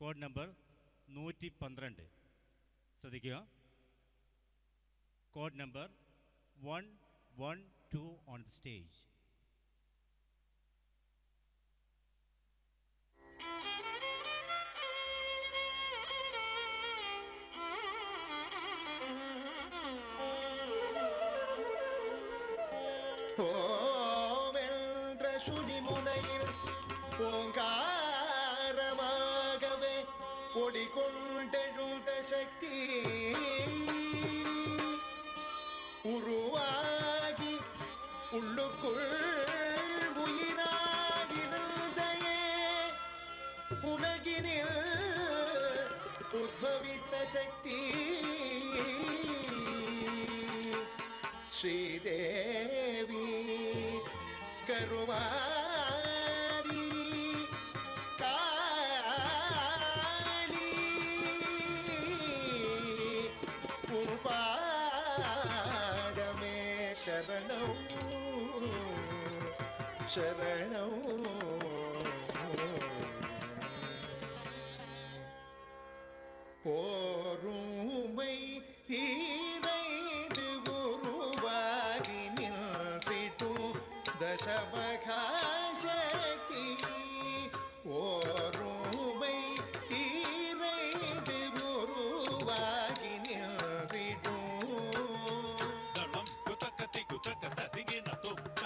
Code number 112. ശ്രദ്ധിക്കുക. Code number 112 on the stage. ஓமென்ற சுனிமுனையில் ஓங்காரமாகவே ஒளிகொண்டெழுந்த சக்தி உருவாகி உள்ளுக்குள் உயிராயிருந்தையே உலகினில் உத்பவித்த சக்தி ஸ்ரீதேவி கருமாரி காளி உபாதமே சரணம் சரணம். ஓருமை ஈரைந்து உருவாகி நின்றிட்டும் தசமகாசக்தி ஓருமை ஈரைந்து உருவாகி நின்றிட்டும் தளம் குதக்கத்தி குதக்கத்த திகின தொக்க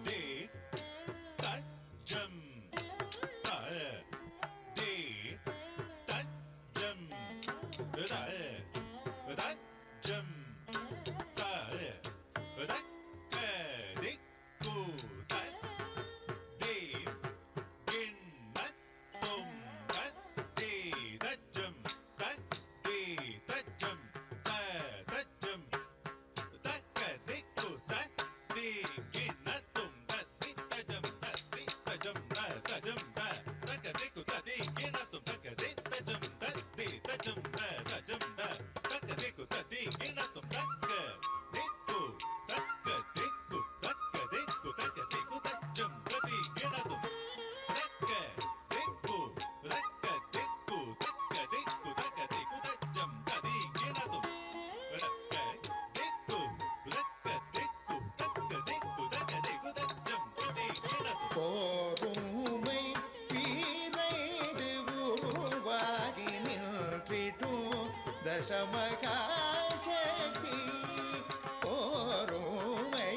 தே தஜம் த தே தஜம் த தஜம் த தக்க திக்கு த தே கிண்ண தொம் த தே தஜம் த தே தஜம் த தஜம் தக்க திக்கு த தே கிண்ண தொம் த தே தஜம் த தே தஜம் த தஜம் த தக்க திக்கு த தே கிண்ண தொம் தக்க தே தஜம் த தே தஜம் த தஜம் த தக்க திக்கு த தே கிண்ண தொம் தக்க திக்கு தக்க திக்கு தக்க திக்கு தக்க திக்கு தஜம் த தே கிண்ண தொம் தக்க திக்கு தக்க திக்கு தக்க திக்கு தக்க திக்கு தஜம் த தே கிண்ண தொம் தக்க திக்கு தக்க திக்கு தக்க திக்கு தக்க திக்கு தஜம் த தே கிண்ண தொம் போருமை வீரைந்து உருவாகி நின்றிட்டும் தசமகாசக்தி போருமை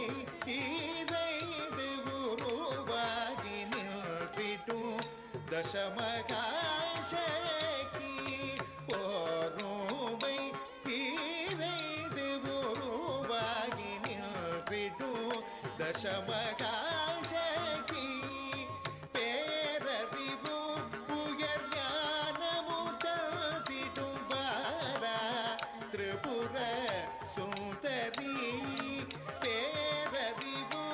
ஈரைந்து உருவாகி நின்றிட்டும் தசமகாசக்தி போருமை ஈரைந்து உருவாகி நின்றிட்டும் தசமகாசக்தி பேரறிவு உயர் ஞானமும் தந்திடும் பாரா திரிபுர சுந்தரி பேரறிவு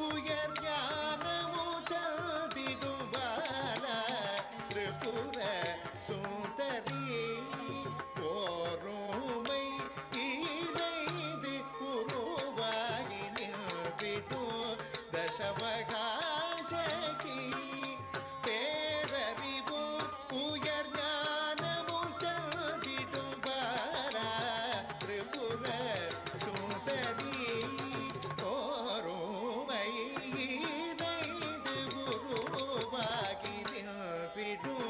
உயர் ஞானமும் தந்திடும் பாரா திரிபுர சுந்தரி ஓருமை ஈரைந்து உருவாகி நின்றிட்டும் தசமகாசக்தி பேரறிவு உயர் ஞானமும் தந்திடும் பாரா திரிபுர சுந்தரி ஓருமை ஈரைந்து உருவாகி நின்றிட்டும்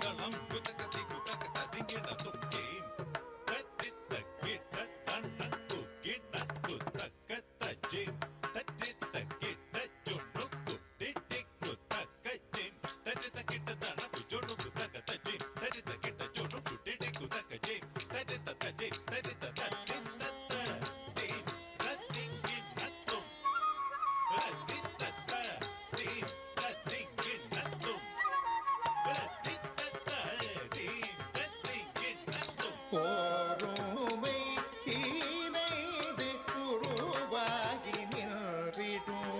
தளம் குதக்கத்தி குதக்கத்த திகின தொக்கேம் தத்தித்த கிட்ட தன்னக்கு கிட்ட குதக்க தஜேம் தத்தித்த கிட்ட ஜொன்னுக்கு டிட்டிக்கு தக்க ஜேம் தத்தித்த கிட்ட தனக்கு ஜொன்னுக்கு தக்க தஜேம் தத்தித்த கிட்ட ஜொன்னுக்கு டிட்டிக்கு தக்க ஜேம் தத்தித்த தஜேம் தத்தித்த தத்தித்த தேம் தத்திங்கின தொம் தத்தித்த தேம் தத்திங்கின தொம் போருமை ஈரைந்து உருவாகி நின்றிடும்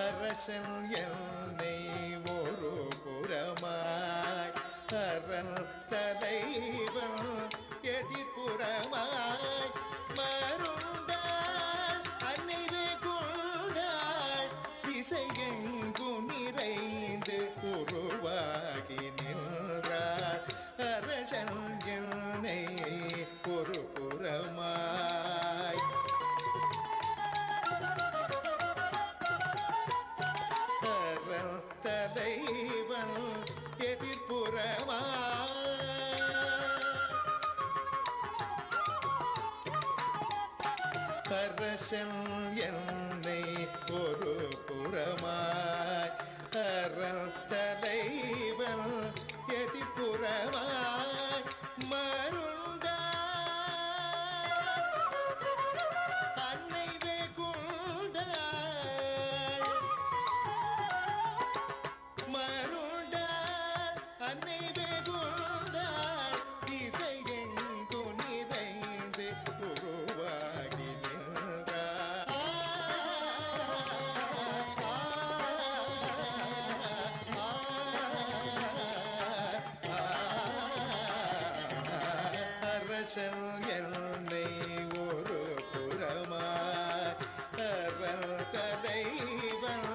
அரசன் என்னை ஒரு புறமாய் அரண் தலைவன் எதிர்ப்புறமாய் மருண்டாள் அன்னைவே கொண்டாள் திசையெங்கும் அரசன் என்னை ஒரு புறமாய் அரண் தலைவன் எதிர்ப்புறமாய் மருண்டா அன்னை வெகுண்டாள் மருண்டா அன்னை வெகுண்டாள் இசையெங்கு நிறைந்து உருவாகி நின்றார் அரசன் என்னை ஒரு புறமாய் அரண் தலைவன்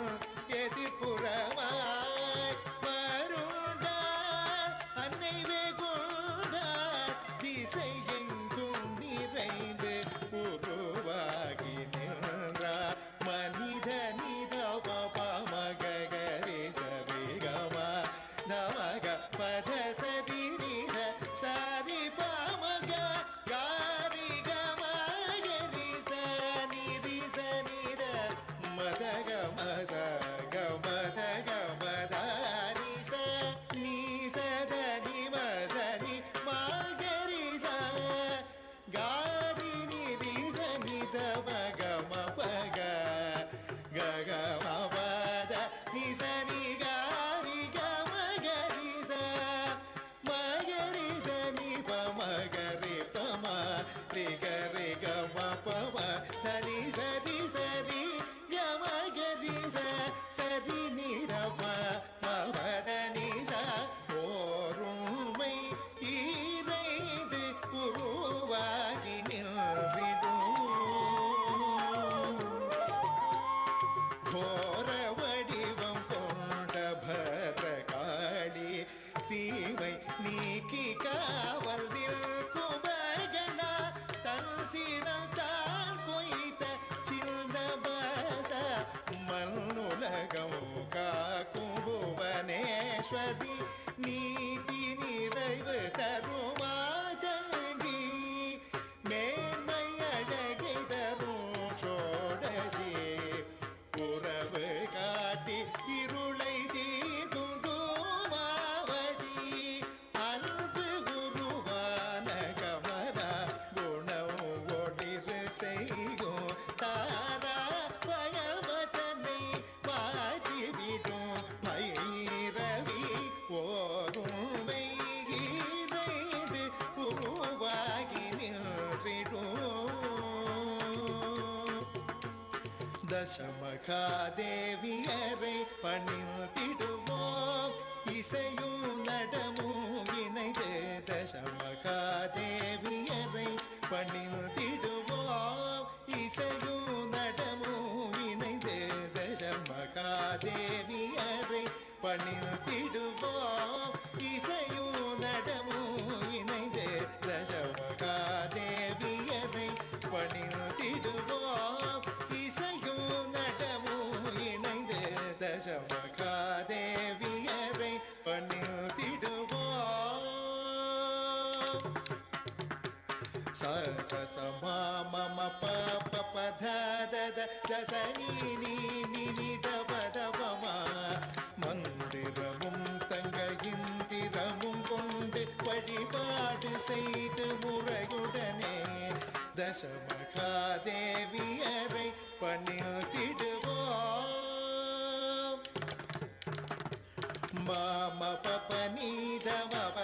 எதிர்ப்புறமாய் மருண்டார் அன்னை வெகுண்டார் திசையெங்கும் நிறைந்து உருவாகி நின்றார் மனித நிதவ பமகரி சரிகமா நமக பத சரி நித சாரி பமக காரி கமகரி சனிதி சனித மதக மத கமத கமதாரி ச நீ சதனி மதனி மகரி ச காரி நிதி சனித மக மபக கக மபத நி சனி காரி கமகரி ச மகரி சனி பமகரி பம ரி கரி கம பம சரி சரி சரி கமகரி ச சரி நிரப மபத நி ச ஓருமை இறைந்து உருவாகி நின்றிடும் கோர வடிவம் கொண்ட பரகாளி தீமை நீக்கி காவல் நிற்குபகனா தன் சிரத்தால் கொய்த சின்னபாச மண்ணுலகம் காக்கும் புவனேஸ்வரி நீதி நிறைவு தருமாதங்கி மேன்மை அழகை தரும் சோடசி உறவு காட்டி இருளை தீர்குமாவதி அன்பு குருவான கமரா குணம் ஒளிர் செய்யும் தாரா பயமதனை மாற்றிவிடும் பைரவி ஓரும் வைகிறது உருவாகி நின்றிடும் தசமகாதேவியரை பணிந்திடுவோம் இசையும் நடமும் இணைந்து தசமகாதேவியரை பணிந்திடுவோம் இசையும் நடமும் இணைந்து தசமகாதேவியரை பணிந்திடுவோம் இசையும் நடமும் இணைந்து தசமகாதேவியரை பணிந்திடுவோம் இசையும் நடமும் இணைந்து தசமகாதேவியரை பணிந்திடுவோம் ச ச ச ம ம ம ப ப ப த த த த ச நீ நீ நீ நீ த ப த ப ம மந்திரமும் தங்க இந்திரமும் கொண்டு வழிபாடு செய்து முறையுடனே தசமகாதேவியரை பணிந்திடுவோம் ம ம ப ப நீ த ம ப